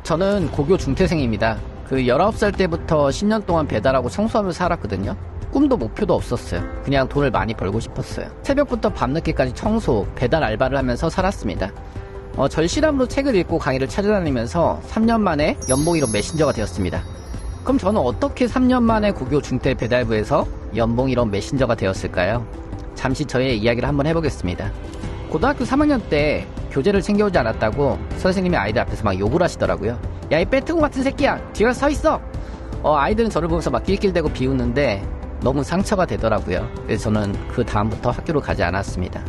저는 고교 중퇴생입니다. 그 19살 때부터 10년 동안 배달하고 청소하며 살았거든요. 꿈도 목표도 없었어요. 그냥 돈을 많이 벌고 싶었어요. 새벽부터 밤늦게까지 청소, 배달 알바를 하면서 살았습니다. 절실함으로 책을 읽고 강의를 찾아다니면서 3년 만에 연봉 1억 메신저가 되었습니다. 그럼 저는 어떻게 3년 만에 고교 중퇴 배달부에서 연봉 1억 메신저가 되었을까요? 잠시 저의 이야기를 한번 해보겠습니다. 고등학교 3학년 때 교재를 챙겨오지 않았다고 선생님이 아이들 앞에서 막 욕을 하시더라고요. 야, 이 빼트공 같은 새끼야! 뒤에 가서 서 있어! 아이들은 저를 보면서 막 낄낄대고 비웃는데 너무 상처가 되더라고요. 그래서 저는 그 다음부터 학교를 가지 않았습니다.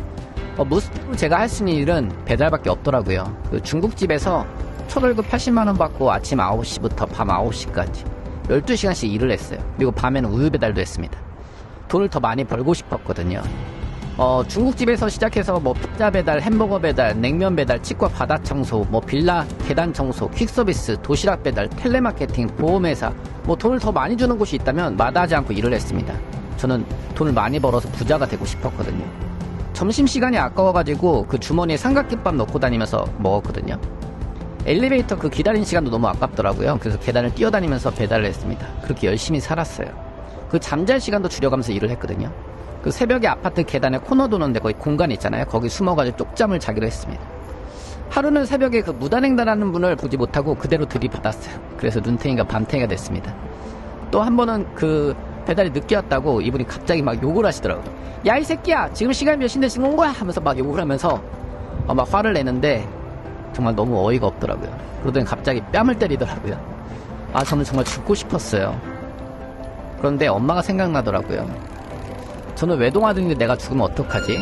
무스로 제가 할 수 있는 일은 배달밖에 없더라고요. 그 중국집에서 초월급 80만원 받고 아침 9시부터 밤 9시까지 12시간씩 일을 했어요. 그리고 밤에는 우유 배달도 했습니다. 돈을 더 많이 벌고 싶었거든요. 중국집에서 시작해서 뭐 피자 배달, 햄버거 배달, 냉면 배달, 치과 바닥 청소, 뭐 빌라 계단 청소, 퀵서비스, 도시락 배달, 텔레마케팅, 보험회사, 뭐 돈을 더 많이 주는 곳이 있다면 마다하지 않고 일을 했습니다. 저는 돈을 많이 벌어서 부자가 되고 싶었거든요. 점심시간이 아까워가지고 그 주머니에 삼각김밥 넣고 다니면서 먹었거든요. 엘리베이터 그 기다리는 시간도 너무 아깝더라고요. 그래서 계단을 뛰어다니면서 배달을 했습니다. 그렇게 열심히 살았어요. 그 잠잘 시간도 줄여가면서 일을 했거든요. 그 새벽에 아파트 계단에 코너 도는데 거기 공간 있잖아요. 거기 숨어가지고 쪽잠을 자기로 했습니다. 하루는 새벽에 그 무단횡단하는 분을 보지 못하고 그대로 들이받았어요. 그래서 눈탱이가 밤탱이가 됐습니다. 또 한 번은 그 배달이 늦게 왔다고 이분이 갑자기 막 욕을 하시더라고요. 야, 이 새끼야! 지금 시간이 몇 시인데 지금 온 거야! 하면서 막 욕을 하면서 막 화를 내는데 정말 너무 어이가 없더라고요. 그러더니 갑자기 뺨을 때리더라고요. 저는 정말 죽고 싶었어요. 그런데 엄마가 생각나더라고요. 저는 외동아들인데 내가 죽으면 어떡하지?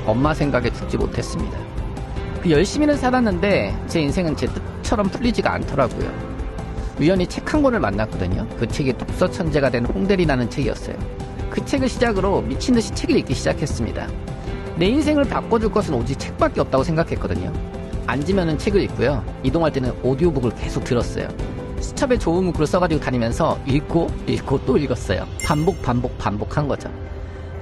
엄마 생각에 죽지 못했습니다. 그 열심히는 살았는데 제 인생은 제 뜻처럼 풀리지가 않더라고요. 우연히 책 한 권을 만났거든요. 그 책이 독서 천재가 된 홍대리라는 책이었어요. 그 책을 시작으로 미친듯이 책을 읽기 시작했습니다. 내 인생을 바꿔줄 것은 오직 책밖에 없다고 생각했거든요. 앉으면은 책을 읽고요. 이동할 때는 오디오북을 계속 들었어요. 수첩에 좋은 문구를 써가지고 다니면서 읽고 또 읽었어요. 반복한 거죠.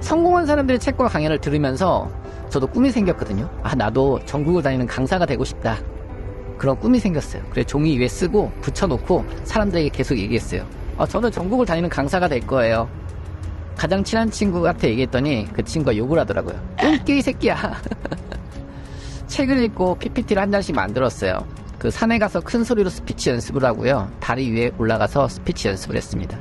성공한 사람들의 책과 강연을 들으면서 저도 꿈이 생겼거든요. 나도 전국을 다니는 강사가 되고 싶다. 그런 꿈이 생겼어요. 그래서 종이 위에 쓰고 붙여놓고 사람들에게 계속 얘기했어요. 저는 전국을 다니는 강사가 될 거예요. 가장 친한 친구한테 얘기했더니 그 친구가 욕을 하더라고요. 똥끼 이 새끼야. 책을 읽고 PPT를 한 장씩 만들었어요. 그 산에 가서 큰 소리로 스피치 연습을 하고요. 다리 위에 올라가서 스피치 연습을 했습니다.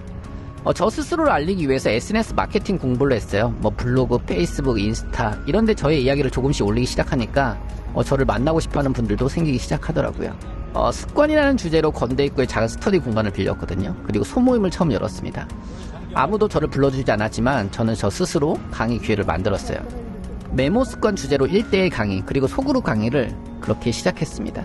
저 스스로를 알리기 위해서 SNS 마케팅 공부를 했어요. 뭐 블로그, 페이스북, 인스타 이런데 저의 이야기를 조금씩 올리기 시작하니까 저를 만나고 싶어하는 분들도 생기기 시작하더라고요. 습관이라는 주제로 건대 입구에 작은 스터디 공간을 빌렸거든요. 그리고 소모임을 처음 열었습니다. 아무도 저를 불러주지 않았지만 저는 저 스스로 강의 기회를 만들었어요. 메모 습관 주제로 1대1 강의 그리고 소그룹 강의를 그렇게 시작했습니다.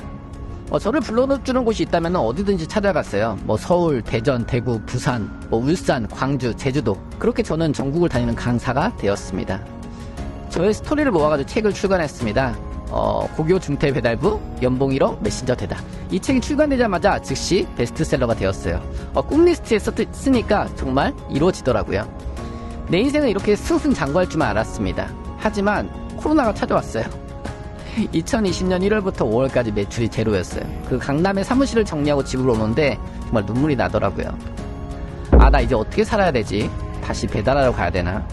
저를 불러주는 곳이 있다면 어디든지 찾아갔어요. 뭐 서울, 대전, 대구, 부산, 뭐 울산, 광주, 제주도 그렇게 저는 전국을 다니는 강사가 되었습니다. 저의 스토리를 모아가지고 책을 출간했습니다. 고교 중퇴 배달부 연봉 1억 메신저 대다. 이 책이 출간되자마자 즉시 베스트셀러가 되었어요. 꿈 리스트에 쓰니까 정말 이루어지더라고요. 내 인생은 이렇게 승승장구할 줄만 알았습니다. 하지만 코로나가 찾아왔어요. 2020년 1월부터 5월까지 매출이 제로였어요. 그 강남에 사무실을 정리하고 집으로 오는데 정말 눈물이 나더라고요. 나 이제 어떻게 살아야 되지? 다시 배달하러 가야 되나?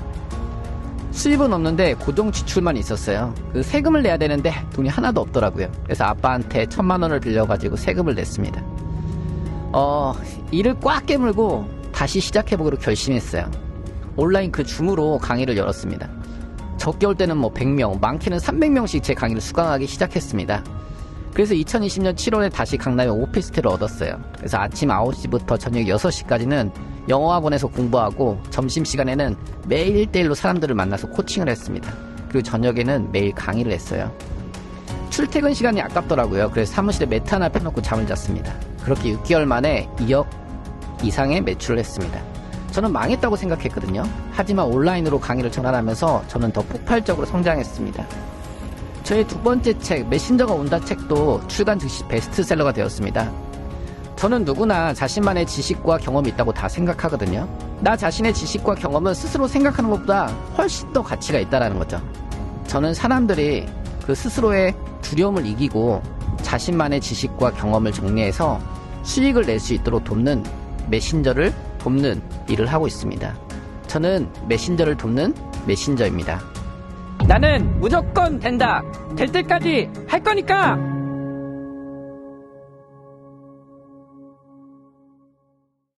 수입은 없는데 고정 지출만 있었어요. 그 세금을 내야 되는데 돈이 하나도 없더라고요. 그래서 아빠한테 1,000만 원을 빌려가지고 세금을 냈습니다. 일을 꽉 깨물고 다시 시작해보기로 결심했어요. 온라인 그 줌으로 강의를 열었습니다. 적게 올 때는 뭐 100명, 많게는 300명씩 제 강의를 수강하기 시작했습니다. 그래서 2020년 7월에 다시 강남에 오피스텔을 얻었어요. 그래서 아침 9시부터 저녁 6시까지는 영어학원에서 공부하고 점심시간에는 매일 1대1로 사람들을 만나서 코칭을 했습니다. 그리고 저녁에는 매일 강의를 했어요. 출퇴근 시간이 아깝더라고요. 그래서 사무실에 매트 하나 펴놓고 잠을 잤습니다. 그렇게 6개월 만에 2억 이상의 매출을 했습니다. 저는 망했다고 생각했거든요. 하지만 온라인으로 강의를 전환하면서 저는 더 폭발적으로 성장했습니다. 저의 두 번째 책 메신저가 온다 책도 출간 즉시 베스트셀러가 되었습니다. 저는 누구나 자신만의 지식과 경험이 있다고 다 생각하거든요. 나 자신의 지식과 경험은 스스로 생각하는 것보다 훨씬 더 가치가 있다는 거죠. 저는 사람들이 그 스스로의 두려움을 이기고 자신만의 지식과 경험을 정리해서 수익을 낼 수 있도록 돕는 메신저를 돕는 일을 하고 있습니다. 저는 메신저를 돕는 메신저입니다. 나는 무조건 된다. 될 때까지 할 거니까